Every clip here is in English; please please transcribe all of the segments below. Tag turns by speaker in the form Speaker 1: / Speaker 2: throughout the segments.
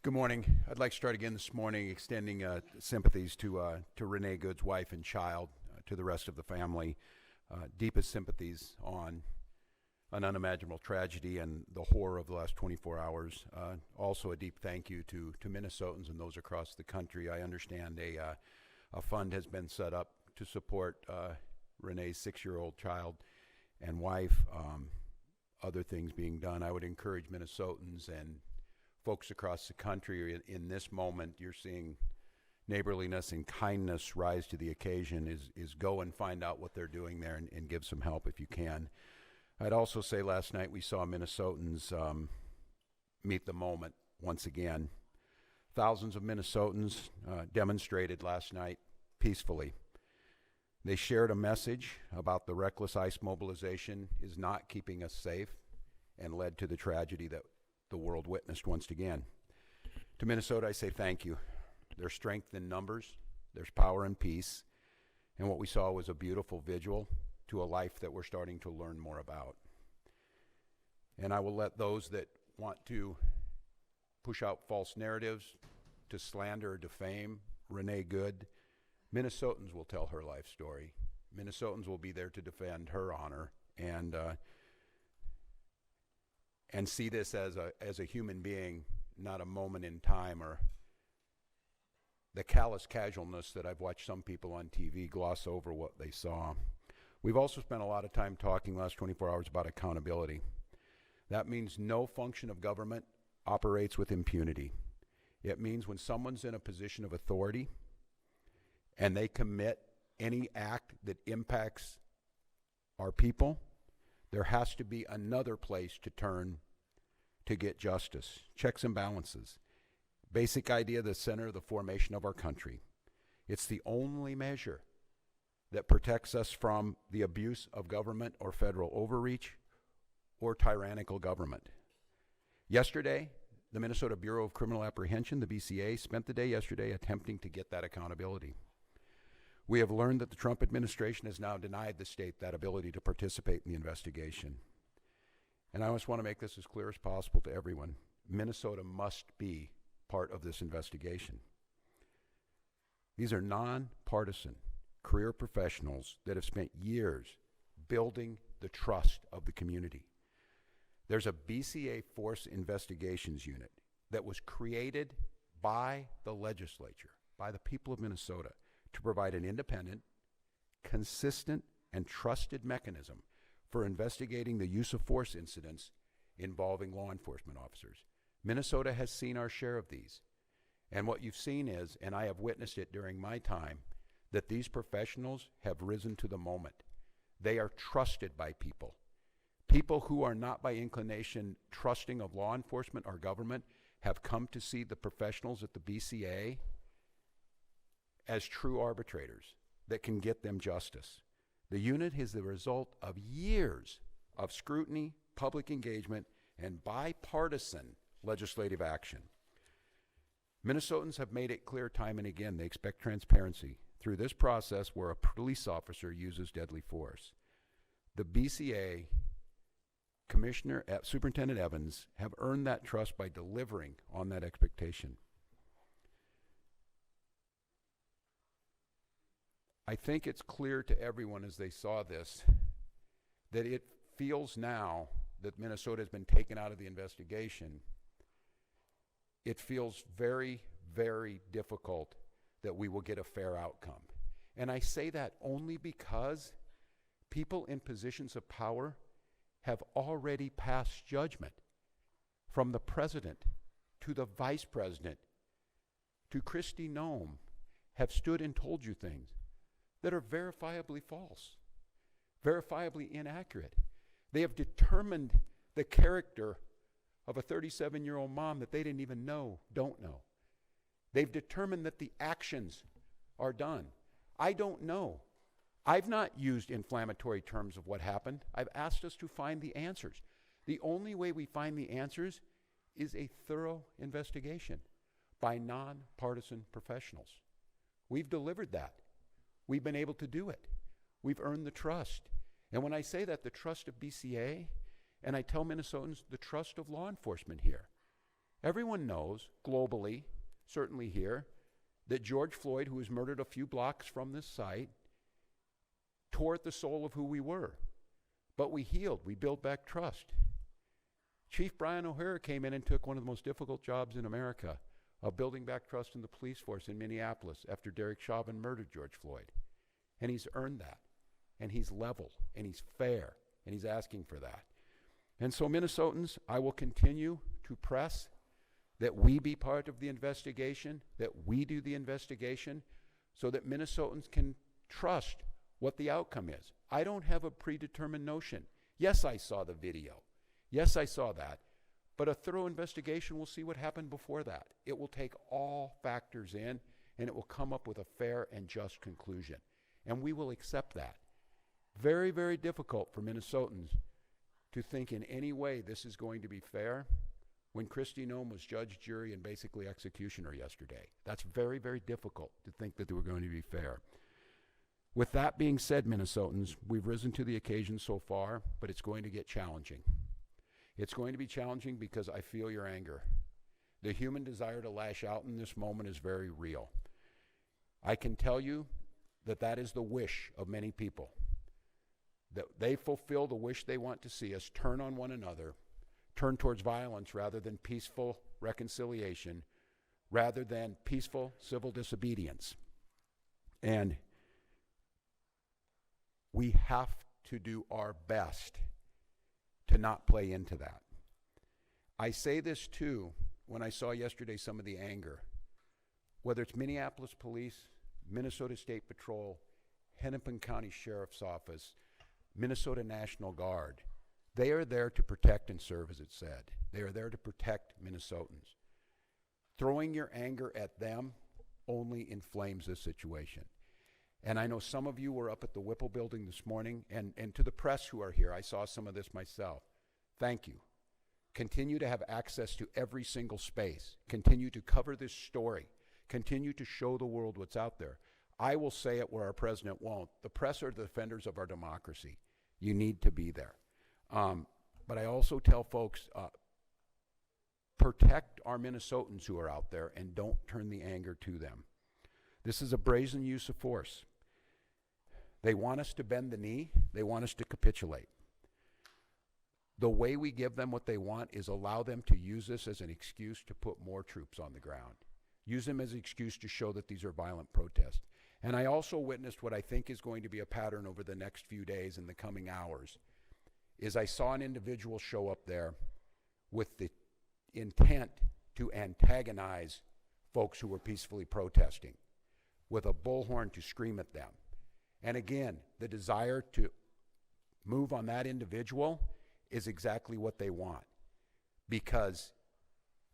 Speaker 1: Good morning. I'd like to start again this morning extending sympathies to Renee Good's wife and child, to the rest of the family. Deepest sympathies on an unimaginable tragedy and the horror of the last 24 hours. Also a deep thank you to Minnesotans and those across the country. I understand a fund has been set up to support Renee's 6-year-old child and wife. Other things being done. I would encourage Minnesotans and folks across the country in this moment. You're seeing neighborliness and kindness rise to the occasion. Is go and find out what they're doing there and give some help if you can. I'd also say last night we saw Minnesotans meet the moment once again. Thousands of Minnesotans demonstrated last night peacefully. They shared a message about the reckless ICE mobilization is not keeping us safe and led to the tragedy that the world witnessed once again. To Minnesota, I say thank you. There's strength in numbers, there's power in peace, and what we saw was a beautiful vigil to a life that we're starting to learn more about. And I will let those that want to push out false narratives, to slander or defame Renee Good, Minnesotans will tell her life story. Minnesotans will be there to defend her honor and see this as a human being, not a moment in time or the callous casualness that I've watched some people on TV gloss over what they saw. We've also spent a lot of time talking last 24 hours about accountability. That means no function of government operates with impunity. It means when someone's in a position of authority and they commit any act that impacts our people, there has to be another place to turn to get justice. Checks and balances. Basic idea, the center of the formation of our country. It's the only measure that protects us from the abuse of government or federal overreach or tyrannical government. Yesterday, the Minnesota Bureau of Criminal Apprehension, the BCA, spent the day yesterday attempting to get that accountability. We have learned that the Trump administration has now denied the state that ability to participate in the investigation. And I just want to make this as clear as possible to everyone. Minnesota must be part of this investigation. These are nonpartisan career professionals that have spent years building the trust of the community. There's a BCA Force Investigations Unit that was created by the legislature, by the people of Minnesota, to provide an independent, consistent, and trusted mechanism for investigating the use of force incidents involving law enforcement officers. Minnesota has seen our share of these. And what you've seen is, and I have witnessed it during my time, that these professionals have risen to the moment. They are trusted by people. People who are not by inclination trusting of law enforcement or government have come to see the professionals at the BCA as true arbitrators that can get them justice. The unit is the result of years of scrutiny, public engagement, and bipartisan legislative action. Minnesotans have made it clear time and again they expect transparency through this process where a police officer uses deadly force. The BCA, Superintendent Evans, have earned that trust by delivering on that expectation. I think it's clear to everyone as they saw this that it feels now that Minnesota has been taken out of the investigation. It feels very, very difficult that we will get a fair outcome. And I say that only because people in positions of power have already passed judgment, from the president to the vice president to Kristi Noem, have stood and told you things that are verifiably false, verifiably inaccurate. They have determined the character of a 37-year-old mom that they didn't even don't know. They've determined that the actions are done. I don't know. I've not used inflammatory terms of what happened. I've asked us to find the answers. The only way we find the answers is a thorough investigation by nonpartisan professionals. We've delivered that. We've been able to do it. We've earned the trust. And when I say that, the trust of BCA, and I tell Minnesotans the trust of law enforcement here. Everyone knows, globally, certainly here, that George Floyd, who was murdered a few blocks from this site, tore at the soul of who we were. But we healed. We built back trust. Chief Brian O'Hara came in and took one of the most difficult jobs in America of building back trust in the police force in Minneapolis after Derek Chauvin murdered George Floyd. And he's earned that. And he's level. And he's fair. And he's asking for that. And so, Minnesotans, I will continue to press that we be part of the investigation, that we do the investigation, so that Minnesotans can trust what the outcome is. I don't have a predetermined notion. Yes, I saw the video. Yes, I saw that. But a thorough investigation will see what happened before that. It will take all factors in, and it will come up with a fair and just conclusion. And we will accept that. Very, very difficult for Minnesotans to think in any way this is going to be fair when Kristi Noem was judge, jury, and basically executioner yesterday. That's very, very difficult to think that they were going to be fair. With that being said, Minnesotans, we've risen to the occasion so far, but it's going to get challenging. It's going to be challenging because I feel your anger. The human desire to lash out in this moment is very real. I can tell you that that is the wish of many people, that they fulfill the wish they want to see us turn on one another, turn towards violence rather than peaceful reconciliation, rather than peaceful civil disobedience. And we have to do our best to not play into that. I say this too when I saw yesterday some of the anger, whether it's Minneapolis Police, Minnesota State Patrol, Hennepin County Sheriff's Office, Minnesota National Guard. They are there to protect and serve, as it said. They are there to protect Minnesotans. Throwing your anger at them only inflames this situation. And I know some of you were up at the Whipple building this morning, and to the press who are here, I saw some of this myself. Thank you. Continue to have access to every single space. Continue to cover this story. Continue to show the world what's out there. I will say it where our president won't. The press are the defenders of our democracy. You need to be there. But I also tell folks, protect our Minnesotans who are out there and don't turn the anger to them. This is a brazen use of force. They want us to bend the knee. They want us to capitulate. The way we give them what they want is allow them to use this as an excuse to put more troops on the ground. Use them as an excuse to show that these are violent protests. And I also witnessed what I think is going to be a pattern over the next few days and the coming hours, is I saw an individual show up there with the intent to antagonize folks who were peacefully protesting, with a bullhorn to scream at them. And again, the desire to move on that individual is exactly what they want, because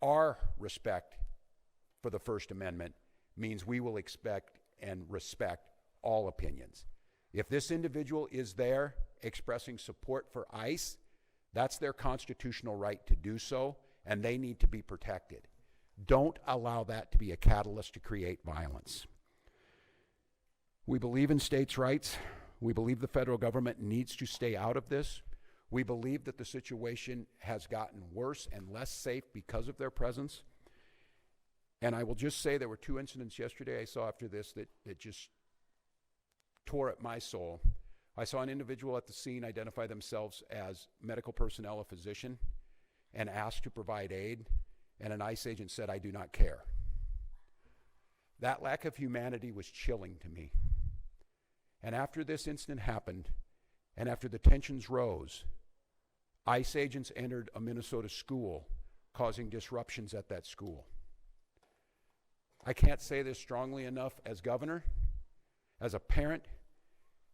Speaker 1: our respect for the First Amendment means we will expect and respect all opinions. If this individual is there expressing support for ICE, that's their constitutional right to do so, and they need to be protected. Don't allow that to be a catalyst to create violence. We believe in states' rights. We believe the federal government needs to stay out of this. We believe that the situation has gotten worse and less safe because of their presence. And I will just say there were two incidents yesterday I saw after this that just tore at my soul. I saw an individual at the scene identify themselves as medical personnel, a physician, and asked to provide aid, and an ICE agent said, "I do not care." That lack of humanity was chilling to me. And after this incident happened, and after the tensions rose, ICE agents entered a Minnesota school, causing disruptions at that school. I can't say this strongly enough as governor, as a parent,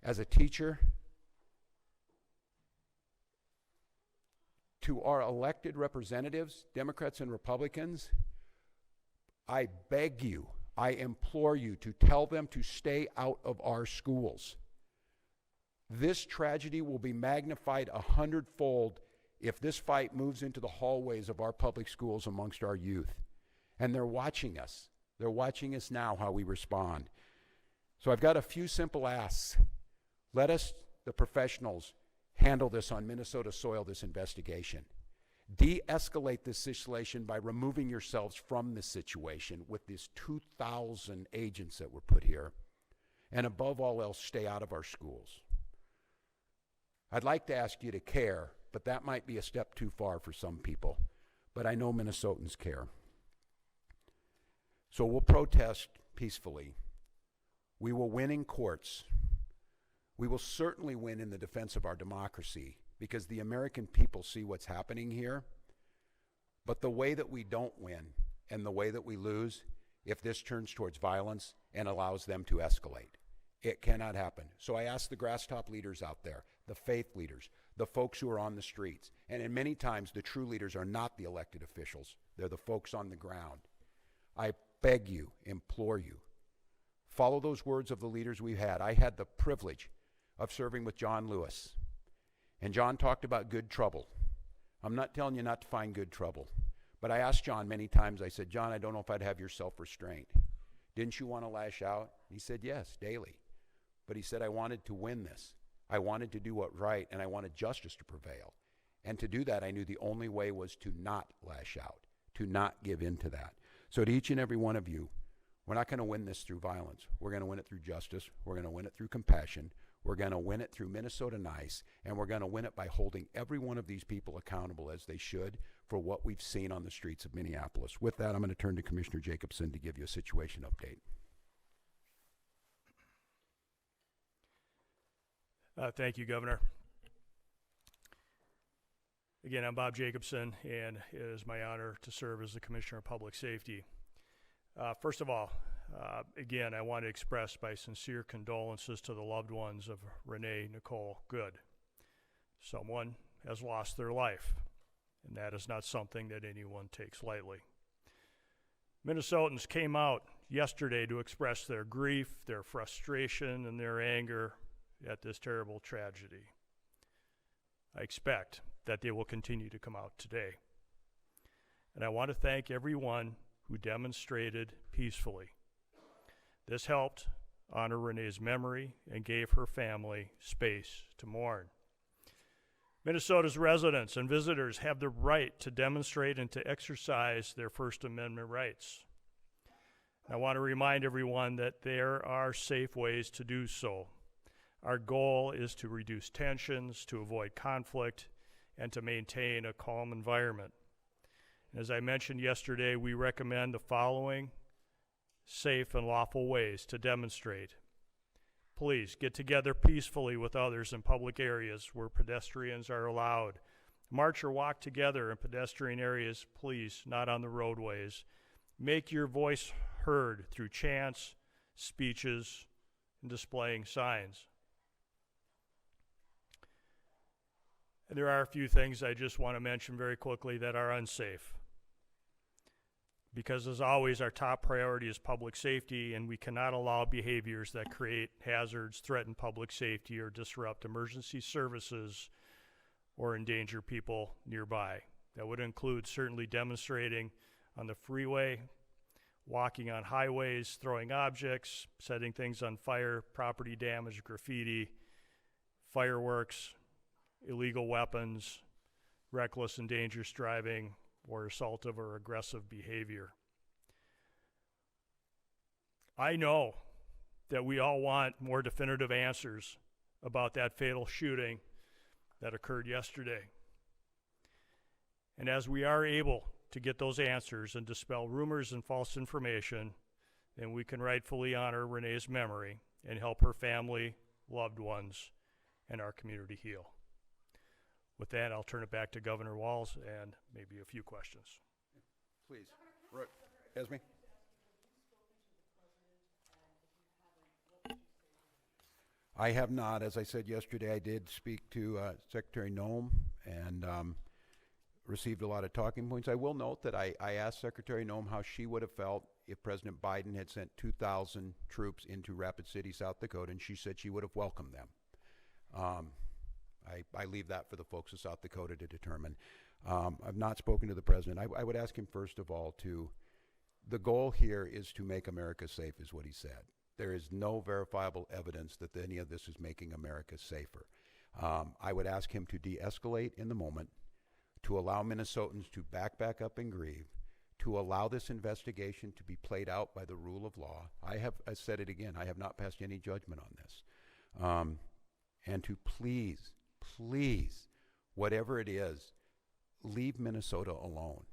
Speaker 1: as a teacher. To our elected representatives, Democrats and Republicans, I beg you, I implore you to tell them to stay out of our schools. This tragedy will be magnified 100-fold if this fight moves into the hallways of our public schools amongst our youth. And they're watching us. They're watching us now, how we respond. So I've got a few simple asks. Let us, the professionals, handle this on Minnesota soil, this investigation. De-escalate this situation by removing yourselves from this situation with these 2,000 agents that were put here. And above all else, stay out of our schools. I'd like to ask you to care, but that might be a step too far for some people. But I know Minnesotans care. So we'll protest peacefully. We will win in courts. We will certainly win in the defense of our democracy, because the American people see what's happening here. But the way that we don't win and the way that we lose, if this turns towards violence and allows them to escalate, it cannot happen. So I ask the grass top leaders out there, the faith leaders, the folks who are on the streets, and in many times the true leaders are not the elected officials, they're the folks on the ground. I beg you, implore you, follow those words of the leaders we've had. I had the privilege of serving with John Lewis. And John talked about good trouble. I'm not telling you not to find good trouble. But I asked John many times, I said, John, I don't know if I'd have your self-restraint. Didn't you want to lash out? He said, yes, daily. But he said, I wanted to win this. I wanted to do what right, and I wanted justice to prevail. And to do that, I knew the only way was to not lash out, to not give in to that. So to each and every one of you, we're not going to win this through violence. We're going to win it through justice. We're going to win it through compassion. We're going to win it through Minnesota Nice, and we're going to win it by holding every one of these people accountable as they should for what we've seen on the streets of Minneapolis. With that, I'm going to turn to Commissioner Jacobson to give you a situation update.
Speaker 2: Thank you, Governor. Again, I'm Bob Jacobson, and it is my honor to serve as the Commissioner of Public Safety. First of all, again, I want to express my sincere condolences to the loved ones of Renee Good. Someone has lost their life, and that is not something that anyone takes lightly. Minnesotans came out yesterday to express their grief, their frustration, and their anger at this terrible tragedy. I expect that they will continue to come out today. And I want to thank everyone who demonstrated peacefully. This helped honor Renee's memory and gave her family space to mourn. Minnesota's residents and visitors have the right to demonstrate and to exercise their First Amendment rights. I want to remind everyone that there are safe ways to do so. Our goal is to reduce tensions, to avoid conflict, and to maintain a calm environment. As I mentioned yesterday, we recommend the following safe and lawful ways to demonstrate. Please get together peacefully with others in public areas where pedestrians are allowed. March or walk together in pedestrian areas, please, not on the roadways. Make your voice heard through chants, speeches, and displaying signs. And there are a few things I just want to mention very quickly that are unsafe. Because as always, our top priority is public safety, and we cannot allow behaviors that create hazards, threaten public safety, or disrupt emergency services or endanger people nearby. That would include certainly demonstrating on the freeway, walking on highways, throwing objects, setting things on fire, property damage, graffiti, fireworks, illegal weapons, reckless and dangerous driving, or assaultive or aggressive behavior. I know that we all want more definitive answers about that fatal shooting that occurred yesterday. And as we are able to get those answers and dispel rumors and false information, then we can rightfully honor Renee's memory and help her family, loved ones, and our community heal. With that, I'll turn it back to Governor Walz and maybe a few questions.
Speaker 1: Please. Esme? I have not. As I said yesterday, I did speak to Secretary Noem and received a lot of talking points. I will note that I asked Secretary Noem how she would have felt if President Biden had sent 2,000 troops into Rapid City, South Dakota, and she said she would have welcomed them. I leave that for the folks of South Dakota to determine. I've not spoken to the president. I would ask him, first of all, the goal here is to make America safe, is what he said. There is no verifiable evidence that any of this is making America safer. I would ask him to de-escalate in the moment, to allow Minnesotans to back up and grieve, to allow this investigation to be played out by the rule of law. I said it again, I have not passed any judgment on this. And to please, whatever it is, leave Minnesota alone.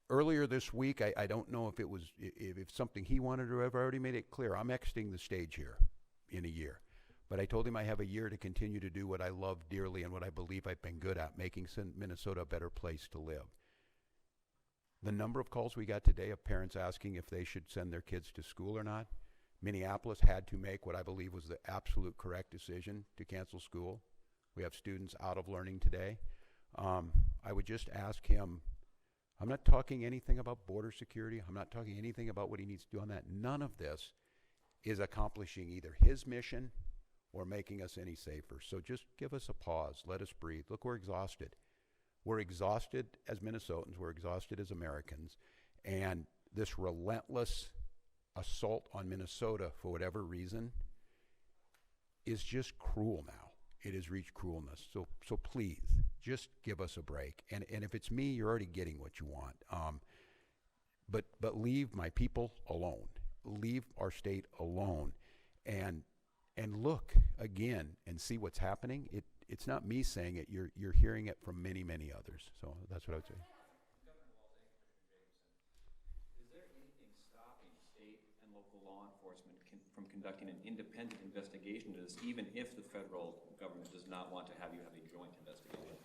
Speaker 1: Earlier this week, I don't know if it was if something he wanted or I've already made it clear. I'm exiting the stage here in a year. But I told him I have a year to continue to do what I love dearly and what I believe I've been good at, making Minnesota a better place to live. The number of calls we got today of parents asking if they should send their kids to school or not. Minneapolis had to make what I believe was the absolute correct decision to cancel school. We have students out of learning today. I would just ask him, I'm not talking anything about border security. I'm not talking anything about what he needs to do on that. None of this is accomplishing either his mission or making us any safer. So just give us a pause. Let us breathe. Look, we're exhausted. We're exhausted as Minnesotans. We're exhausted as Americans. And this relentless assault on Minnesota, for whatever reason, is just cruel now. It has reached cruelness. So please, just give us a break. And if it's me, you're already getting what you want. But leave my people alone. Leave our state alone. And look again and see what's happening. It's not me saying it. You're hearing it from many others. So that's what I would say.
Speaker 3: Is there anything stopping state and local law enforcement from conducting an independent investigation into this, even if the federal government does not want to have you have a joint investigation?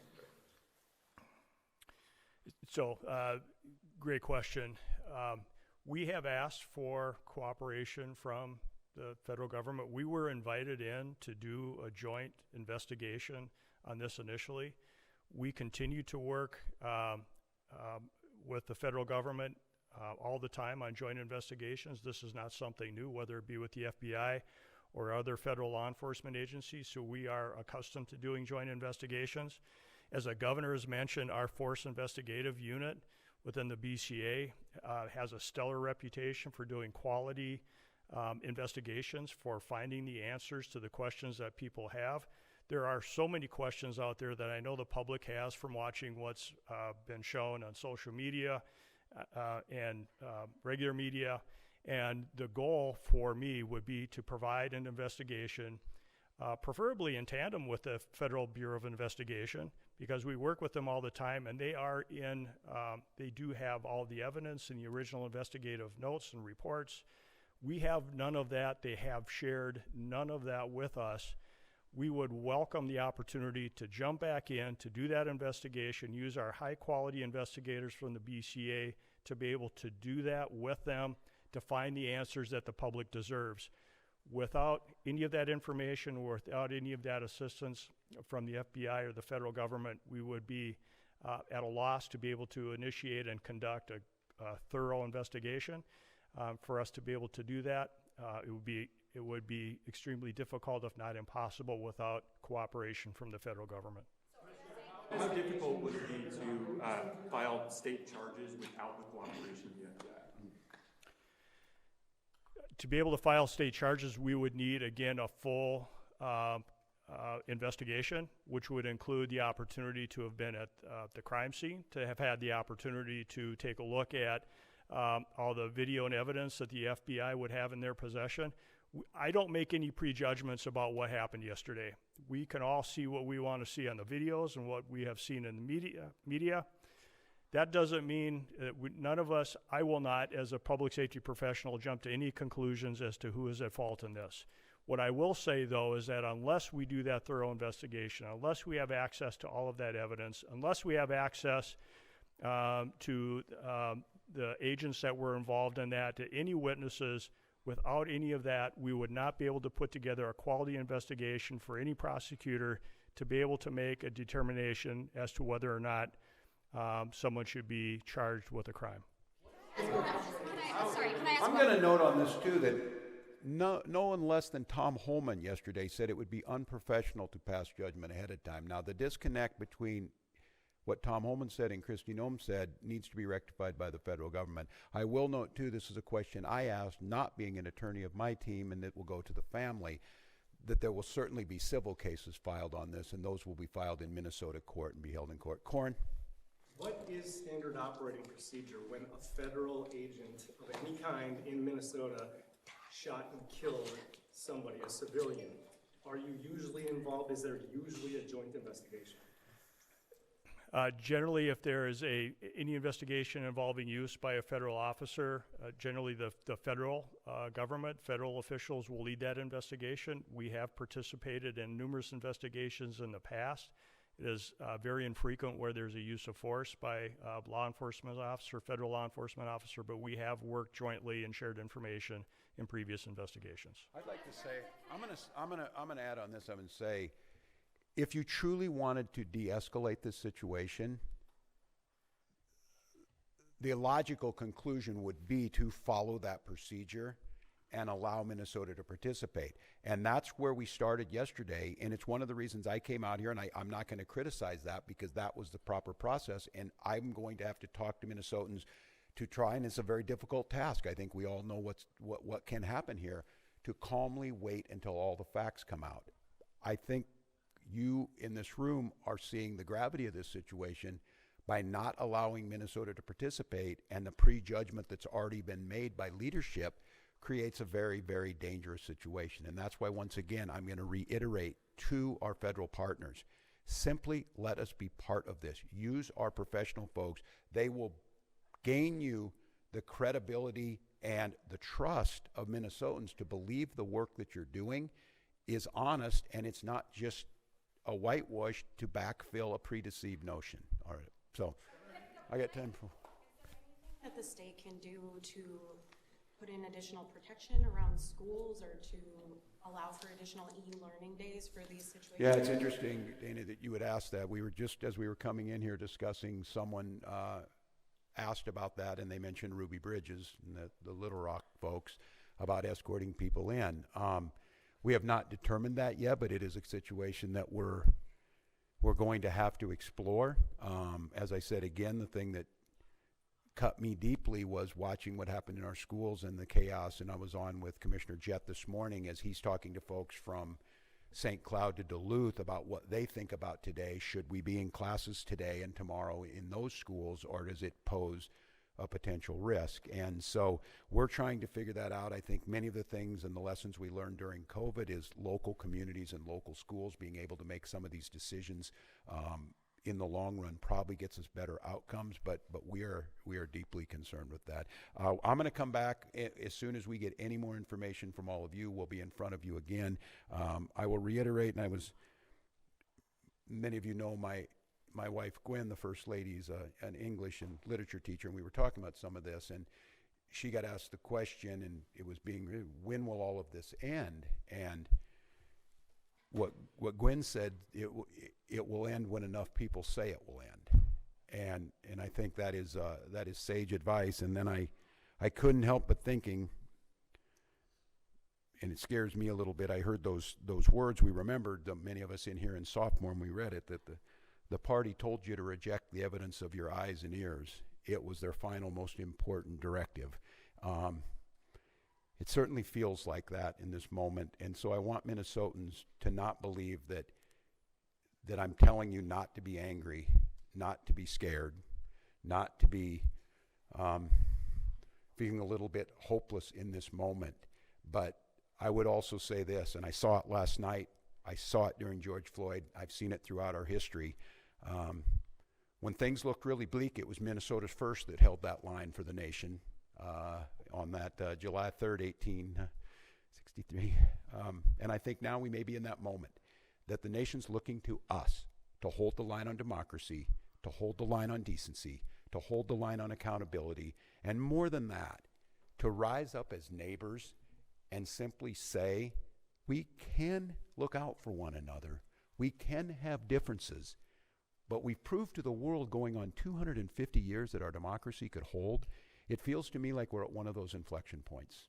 Speaker 2: So, great question. We have asked for cooperation from the federal government. We were invited in to do a joint investigation on this initially. We continue to work with the federal government all the time on joint investigations. This is not something new, whether it be with the FBI or other federal law enforcement agencies, so we are accustomed to doing joint investigations. As the governor has mentioned, our force investigative unit within the BCA has a stellar reputation for doing quality investigations, for finding the answers to the questions that people have. There are so many questions out there that I know the public has from watching what's been shown on social media and regular media. And the goal for me would be to provide an investigation, preferably in tandem with the Federal Bureau of Investigation, because we work with them all the time, and they do have all the evidence in the original investigative notes and reports. We have none of that. They have shared none of that with us. We would welcome the opportunity to jump back in, to do that investigation, use our high-quality investigators from the BCA to be able to do that with them, to find the answers that the public deserves. Without any of that information, or without any of that assistance from the FBI or the federal government, we would be at a loss to be able to initiate and conduct a thorough investigation. For us to be able to do that, it would be extremely difficult, if not impossible, without cooperation from the federal government.
Speaker 4: How difficult would it be to file state charges without the cooperation of the FBI?
Speaker 2: To be able to file state charges, we would need, again, a full investigation, which would include the opportunity to have been at the crime scene, to have had the opportunity to take a look at all the video and evidence that the FBI would have in their possession. I don't make any prejudgments about what happened yesterday. We can all see what we want to see on the videos and what we have seen in the media. That doesn't mean that none of us, I will not, as a public safety professional, jump to any conclusions as to who is at fault in this. What I will say, though, is that unless we do that thorough investigation, unless we have access to all of that evidence, unless we have access to the agents that were involved in that, to any witnesses, without any of that, we would not be able to put together a quality investigation for any prosecutor to be able to make a determination as to whether or not someone should be charged with a crime.
Speaker 1: I'm going to note on this, too, that no one less than Tom Holman yesterday said it would be unprofessional to pass judgment ahead of time. Now, the disconnect between what Tom Holman said and Kristi Noem said needs to be rectified by the federal government. I will note, too, this is a question I asked, not being an attorney of my team, and it will go to the family. that there will certainly be civil cases filed on this, and those will be filed in Minnesota court and be held in court. Corn?
Speaker 5: What is standard operating procedure when a federal agent of any kind in Minnesota shot and killed somebody, a civilian? Are you usually involved? Is there usually a joint investigation?
Speaker 2: Generally, if there is any investigation involving use by a federal officer, generally the federal government, federal officials will lead that investigation. We have participated in numerous investigations in the past. It is very infrequent where there's a use of force by law enforcement officer, federal law enforcement officer, but we have worked jointly and shared information in previous investigations.
Speaker 1: I'd like to say, I'm gonna add on this. I'm gonna say, if you truly wanted to de-escalate this situation, the logical conclusion would be to follow that procedure and allow Minnesota to participate. And that's where we started yesterday, and it's one of the reasons I came out here, and I'm not going to criticize that because that was the proper process, and I'm going to have to talk to Minnesotans to try, and it's a very difficult task. I think we all know what can happen here, to calmly wait until all the facts come out. I think you in this room are seeing the gravity of this situation by not allowing Minnesota to participate, and the prejudgment that's already been made by leadership creates a very, very dangerous situation. And that's why, once again, I'm going to reiterate to our federal partners, simply let us be part of this. Use our professional folks. They will gain you the credibility and the trust of Minnesotans to believe the work that you're doing is honest, and it's not just a whitewash to backfill a predeceived notion. All right, so I got time for...
Speaker 6: That the state can do to put in additional protection around schools or to allow for additional e-learning days for these situations?
Speaker 1: Yeah, it's interesting, Dana, that you would ask that. We were just, as we were coming in here discussing, someone asked about that, and they mentioned Ruby Bridges and the Little Rock folks about escorting people in. We have not determined that yet, but it is a situation that we're going to have to explore. As I said, again, the thing that cut me deeply was watching what happened in our schools and the chaos, and I was on with Commissioner Jett this morning as he's talking to folks from St. Cloud to Duluth about what they think about today. Should we be in classes today and tomorrow in those schools, or does it pose a potential risk? And so we're trying to figure that out. I think many of the things and the lessons we learned during COVID is local communities and local schools being able to make some of these decisions in the long run probably gets us better outcomes, but we are deeply concerned with that. I'm going to come back as soon as we get any more information from all of you. We'll be in front of you again. I will reiterate, and many of you know my wife Gwen, the First Lady, is an English and literature teacher, and we were talking about some of this, and she got asked the question, and it was when will all of this end? And what Gwen said, it will end when enough people say it will end, and I think that is sage advice. And then I couldn't help but thinking, and it scares me a little bit. I heard those words. We remembered, many of us in here in sophomore, when we read it, that the party told you to reject the evidence of your eyes and ears. It was their final, most important directive. It certainly feels like that in this moment, and so I want Minnesotans to not believe that I'm telling you not to be angry, not to be scared, not to be feeling a little bit hopeless in this moment. But I would also say this, and I saw it last night, I saw it during George Floyd, I've seen it throughout our history. When things looked really bleak, it was Minnesota's first that held that line for the nation on that July 3rd, 1863. And I think now we may be in that moment that the nation's looking to us to hold the line on democracy, to hold the line on decency, to hold the line on accountability, and more than that, to rise up as neighbors and simply say, we can look out for one another. We can have differences, but we've proved to the world going on 250 years that our democracy could hold. It feels to me like we're at one of those inflection points,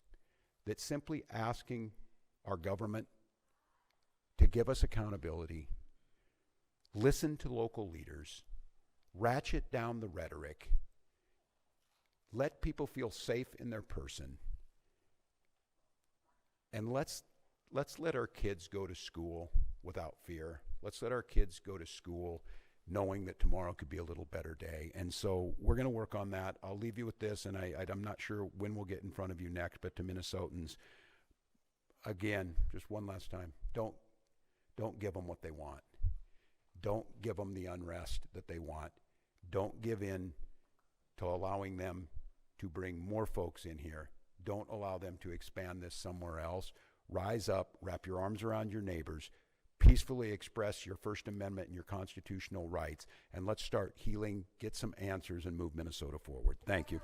Speaker 1: that simply asking our government to give us accountability, listen to local leaders, ratchet down the rhetoric, let people feel safe in their person, and let's let's let our kids go to school without fear. Let's let our kids go to school knowing that tomorrow could be a little better day. And so we're going to work on that. I'll leave you with this, and I'm not sure when we'll get in front of you next, but to Minnesotans, again, just one last time, don't give them what they want. Don't give them the unrest that they want. Don't give in to allowing them to bring more folks in here. Don't allow them to expand this somewhere else. Rise up, wrap your arms around your neighbors, peacefully express your First Amendment and your constitutional rights, and let's start healing, get some answers, and move Minnesota forward. Thank you.